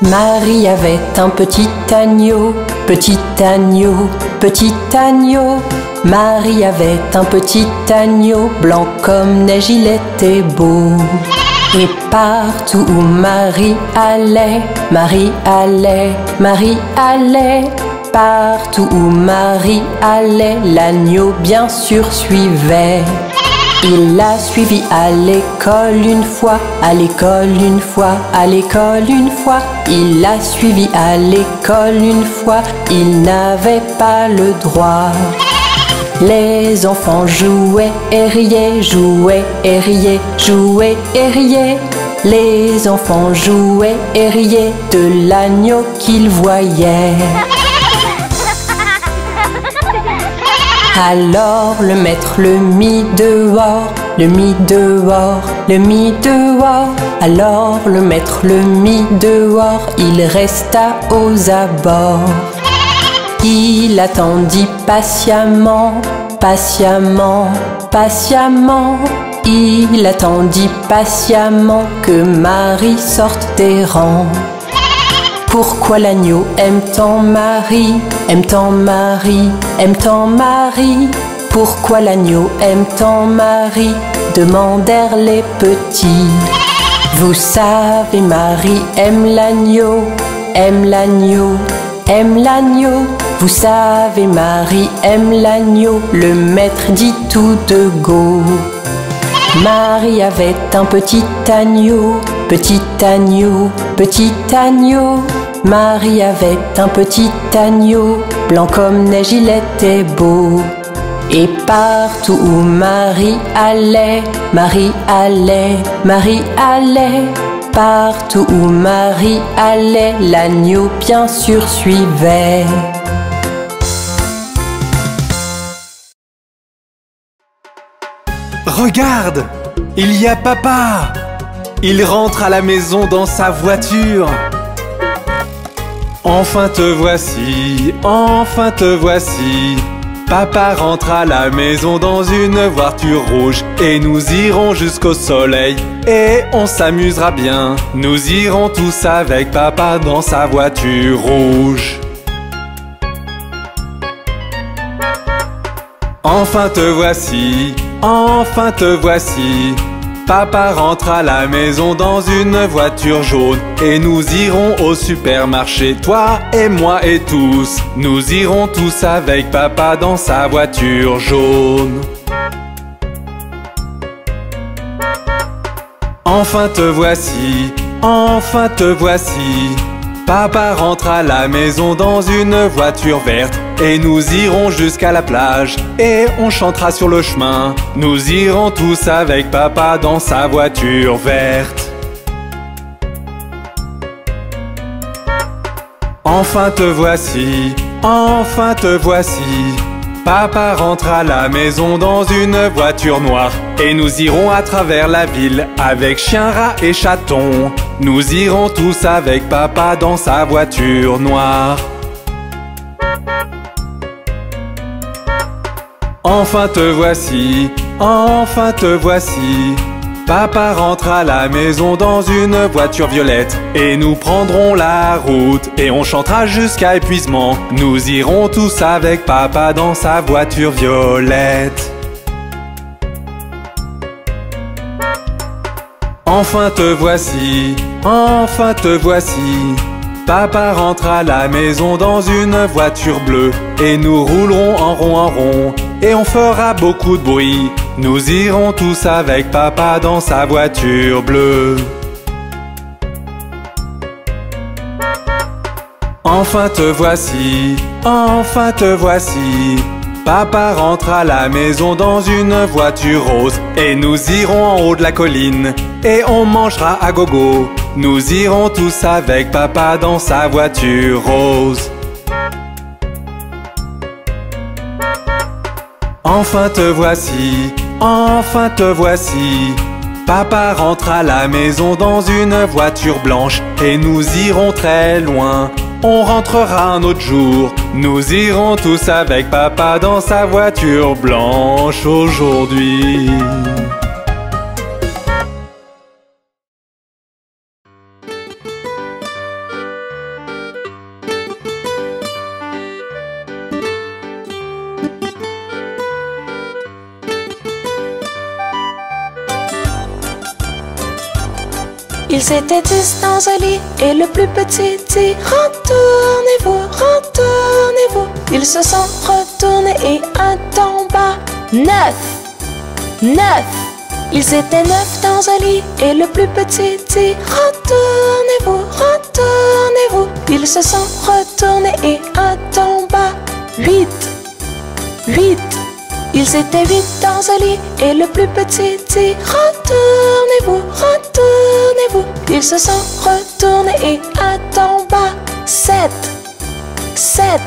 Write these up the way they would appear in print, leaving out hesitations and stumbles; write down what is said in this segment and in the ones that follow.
Marie avait un petit agneau, petit agneau, petit agneau. Marie avait un petit agneau, blanc comme neige, il était beau. Et partout où Marie allait, Marie allait, Marie allait. Partout où Marie allait, l'agneau bien sûr suivait. Il l'a suivi à l'école une fois, à l'école une fois, à l'école une fois. Il l'a suivi à l'école une fois, il n'avait pas le droit. Les enfants jouaient et riaient, jouaient et riaient, jouaient et riaient. Les enfants jouaient et riaient de l'agneau qu'ils voyaient. Alors le maître le mit dehors, le mit dehors, le mit dehors. Alors le maître le mit dehors, il resta aux abords. Il attendit patiemment, patiemment, patiemment. Il attendit patiemment que Marie sorte des rangs. Pourquoi l'agneau aime tant Marie, aime tant Marie, aime tant Marie? Pourquoi l'agneau aime tant Marie? Demandèrent les petits. Vous savez, Marie aime l'agneau, aime l'agneau, aime l'agneau. Vous savez, Marie aime l'agneau, le maître dit tout de go. Marie avait un petit agneau, petit agneau, petit agneau. Marie avait un petit agneau, blanc comme neige, il était beau. Et partout où Marie allait, Marie allait, Marie allait. Partout où Marie allait, l'agneau bien sûr suivait. Regarde, il y a papa. Il rentre à la maison dans sa voiture. Enfin te voici, enfin te voici. Papa rentre à la maison dans une voiture rouge. Et nous irons jusqu'au soleil et on s'amusera bien. Nous irons tous avec papa dans sa voiture rouge. Enfin te voici, enfin te voici. Papa rentre à la maison dans une voiture jaune. Et nous irons au supermarché, toi et moi et tous. Nous irons tous avec papa dans sa voiture jaune. Enfin te voici, enfin te voici. Papa rentre à la maison dans une voiture verte. Et nous irons jusqu'à la plage et on chantera sur le chemin. Nous irons tous avec papa dans sa voiture verte. Enfin te voici, enfin te voici. Papa rentre à la maison dans une voiture noire. Et nous irons à travers la ville avec chien, rat et chaton. Nous irons tous avec papa dans sa voiture noire. Enfin te voici, enfin te voici. Papa rentre à la maison dans une voiture violette. Et nous prendrons la route et on chantera jusqu'à épuisement. Nous irons tous avec papa dans sa voiture violette. Enfin te voici, enfin te voici. Papa rentre à la maison dans une voiture bleue. Et nous roulerons en rond et on fera beaucoup de bruit. Nous irons tous avec papa dans sa voiture bleue. Enfin te voici, enfin te voici. Papa rentre à la maison dans une voiture rose. Et nous irons en haut de la colline et on mangera à gogo. Nous irons tous avec papa dans sa voiture rose. Enfin te voici, enfin te voici. Papa rentre à la maison dans une voiture blanche. Et nous irons très loin, on rentrera un autre jour. Nous irons tous avec papa dans sa voiture blanche aujourd'hui. Ils étaient 10 dans un lit et le plus petit dit retournez-vous, retournez-vous. Ils se sont retournés et un tomba. 9, 9. Ils étaient 9 dans un lit et le plus petit dit retournez-vous, retournez-vous. Ils se sont retournés et un tomba. 8, 8. Ils étaient 8 dans un lit et le plus petit dit retournez-vous, retournez-vous. Ils se sont retournés et un tomba. 7, 7.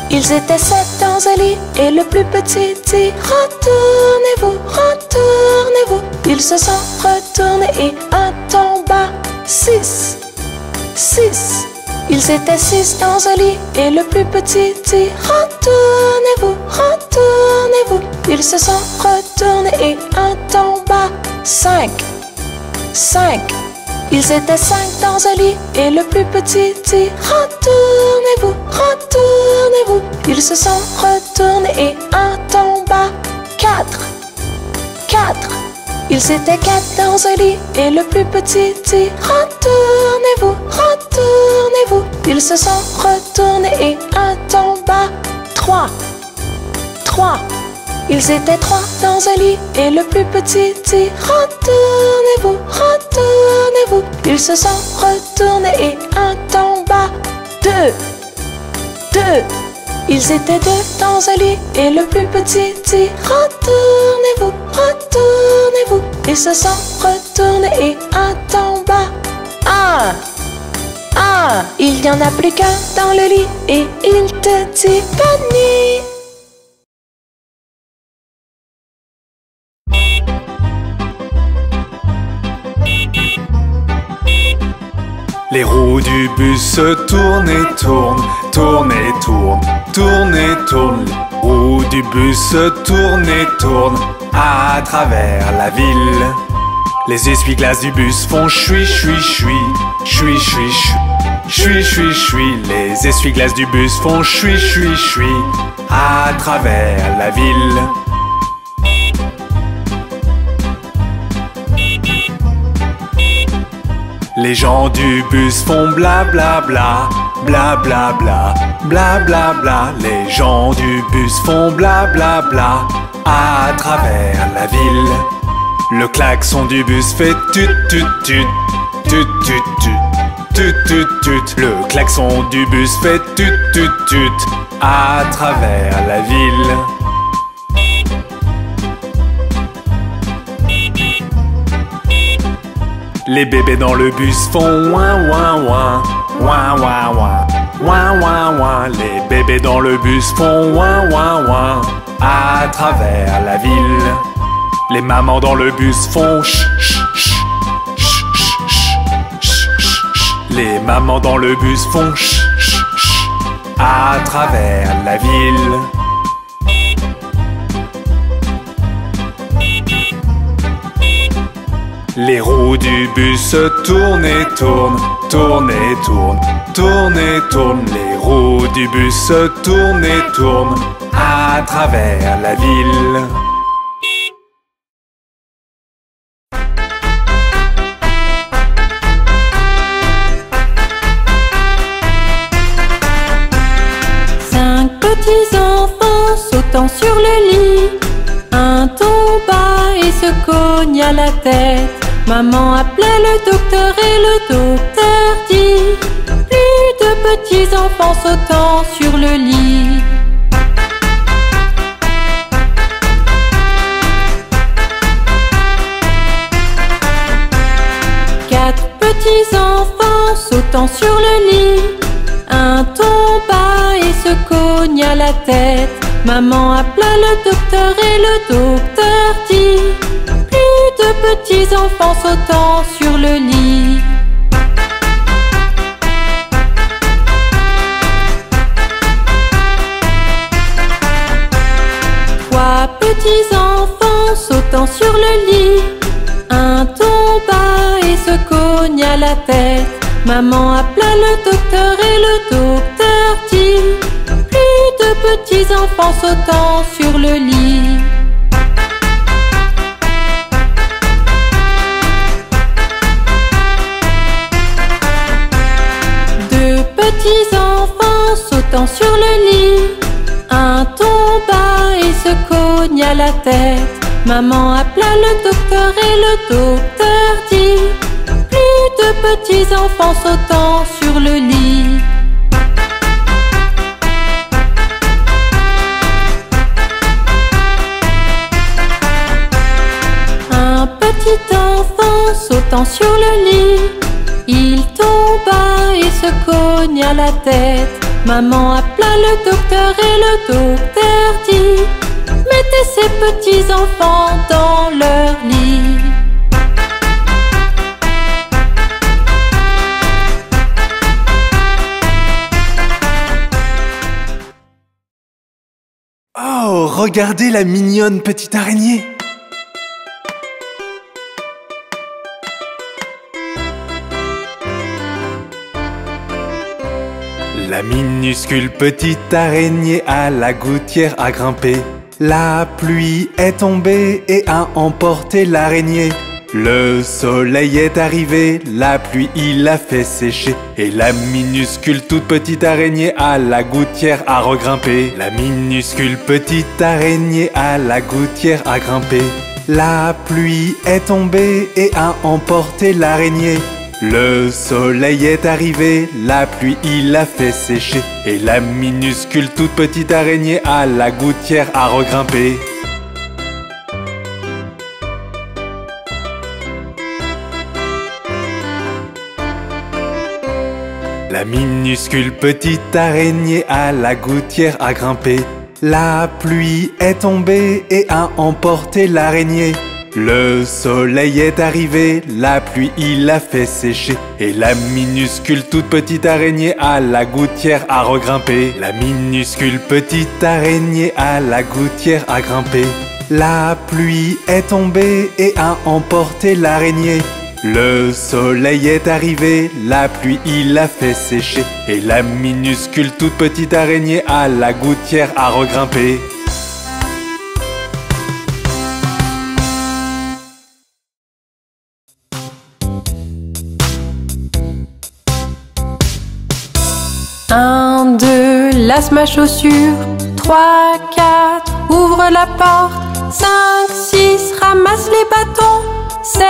Ils étaient 7 dans un lit et le plus petit dit retournez-vous, retournez-vous. Ils se sont retournés et un tomba. 6, 6. Ils étaient 6 dans un lit et le plus petit dit retournez-vous, retournez-vous. Ils se sont retournés et un tomba. 5, 5. Ils étaient 5 dans un lit et le plus petit dit retournez-vous, retournez-vous. Ils se sont retournés et un tomba. 4, 4. Ils étaient 4 dans un lit et le plus petit dit retournez-vous, retournez-vous. Ils se sont retournés et un tomba. 3, 3. Ils étaient 3 dans un lit et le plus petit dit retournez-vous, retournez-vous. Ils se sont retournés et un tomba. 2, 2. Ils étaient 2 dans un lit et le plus petit dit retournez-vous, retournez-vous. Ils se sont retournés et un tomba. 1, 1. Il n'y en a plus qu'un dans le lit et il te dit bonne nuit. Les roues du bus se tournent et tournent, tournent et tournent, tournent et tournent. Les roues du bus se tournent et tournent à travers la ville. Les essuie-glaces du bus font chui chui chui, chui chui chui, chui chui chui. Les essuie-glaces du bus font chui chui chui à travers la ville. Les gens du bus font bla bla bla, bla bla bla, bla bla bla. Les gens du bus font bla bla bla à travers la ville. Le klaxon du bus fait tut tut tut, tut tut tut, tut tut tut. Le klaxon du bus fait tut tut tut à travers la ville. Les bébés dans le bus font ouin ouin ouin, ouin ouin ouin, ouin ouin ouin. Les bébés dans le bus font ouin ouin ouin à travers la ville. Les mamans dans le bus font ch ch ch, ch ch ch, ch ch ch. Les mamans dans le bus font ch ch ch à travers la ville. Les roues du bus se tournent et tournent, tournent et tournent, tournent et tournent. Les roues du bus se tournent et tournent à travers la ville. Cinq petits enfants sautant sur le lit. Un tomba et se cogne à la tête. Maman appela le docteur et le docteur dit plus de petits enfants sautant sur le lit. Quatre petits enfants sautant sur le lit. Un tomba et se cogne à la tête. Maman appela le docteur et le docteur dit plus de petits enfants sautant sur le lit. Trois petits enfants sautant sur le lit. Un tomba et se cogne à la tête. Maman appela le docteur et le docteur dit plus de petits enfants sautant sur le lit. sautant sur le lit. Un tomba et se cogna la tête. Maman appela le docteur et le docteur dit: plus de petits enfants sautant sur le lit. Un petit enfant sautant sur le lit, il tomba et se cogna la tête. Maman appela le docteur et le docteur dit: mettez ces petits enfants dans leur lit. Oh, regardez la mignonne petite araignée! La minuscule petite araignée à la gouttière a grimpé. La pluie est tombée et a emporté l'araignée. Le soleil est arrivé, la pluie il l'a fait sécher. Et la minuscule toute petite araignée à la gouttière a regrimpé. La minuscule petite araignée à la gouttière a grimpé. La pluie est tombée et a emporté l'araignée. Le soleil est arrivé, la pluie il l'a fait sécher. Et la minuscule toute petite araignée à la gouttière a regrimpé. La minuscule petite araignée à la gouttière a grimpé. La pluie est tombée et a emporté l'araignée. Le soleil est arrivé, la pluie il l'a fait sécher. Et la minuscule toute petite araignée à la gouttière a regrimpé. La minuscule petite araignée à la gouttière a grimpé. La pluie est tombée et a emporté l'araignée. Le soleil est arrivé, la pluie il l'a fait sécher. Et la minuscule toute petite araignée à la gouttière a regrimpé. Un, deux, lasse ma chaussure. 3, 4, ouvre la porte. 5, 6, ramasse les bâtons. 7,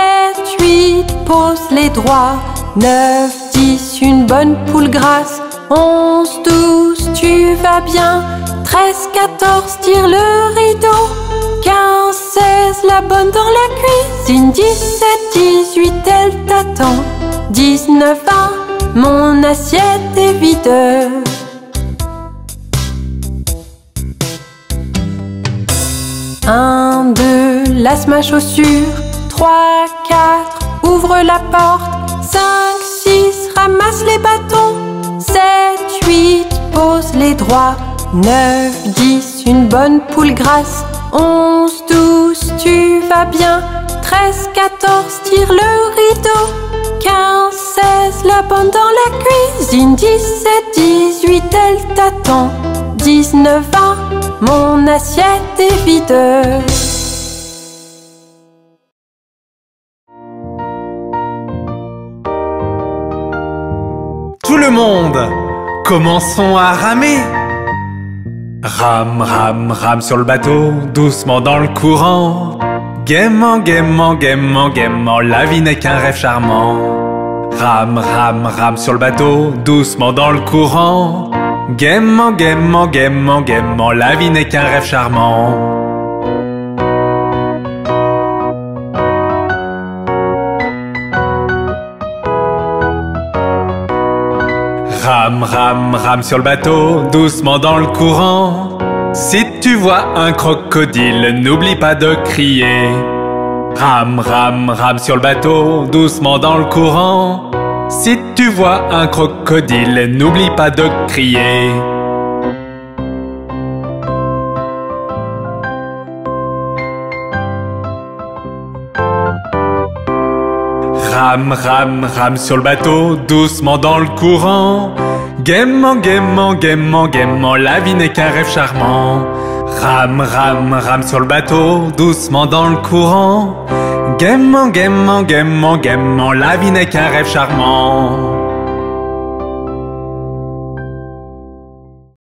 8, pose les droits. 9, 10, une bonne poule grasse. 11, 12, tu vas bien. 13, 14, tire le rideau. 15, 16, la bonne dans la cuisine. 17, 18, elle t'attend. 19, 20, mon assiette est vide. 1, 2, lasse ma chaussure. 3, 4, ouvre la porte. 5, 6, ramasse les bâtons. 7, 8, pose les droits. 9, 10, une bonne poule grasse. 11, 12, tu vas bien. 13, 14, tire le rideau. 15, 16, la bonne dans la cuisine. 17, 18, elle t'attend. 19, 20, mon assiette est vide. Tout le monde, commençons à ramer. Rame, rame, rame sur le bateau, doucement dans le courant. Gaiement, gaiement, gaiement, gaiement, la vie n'est qu'un rêve charmant. Rame, rame, rame sur le bateau, doucement dans le courant. Gaiement, gaiement, gaiement, gaiement, la vie n'est qu'un rêve charmant. Rame, rame, rame sur le bateau, doucement dans le courant. Si tu vois un crocodile, n'oublie pas de crier. Rame, rame, rame sur le bateau, doucement dans le courant. Si tu vois un crocodile, n'oublie pas de crier. Rame, rame, rame sur le bateau, doucement dans le courant. Gaiement, gaiement, gaiement, gaiement, la vie n'est qu'un rêve charmant. Rame, rame, rame sur le bateau, doucement dans le courant. Gaiement, gaiement, gaiement, gaiement, la vie n'est qu'un rêve charmant.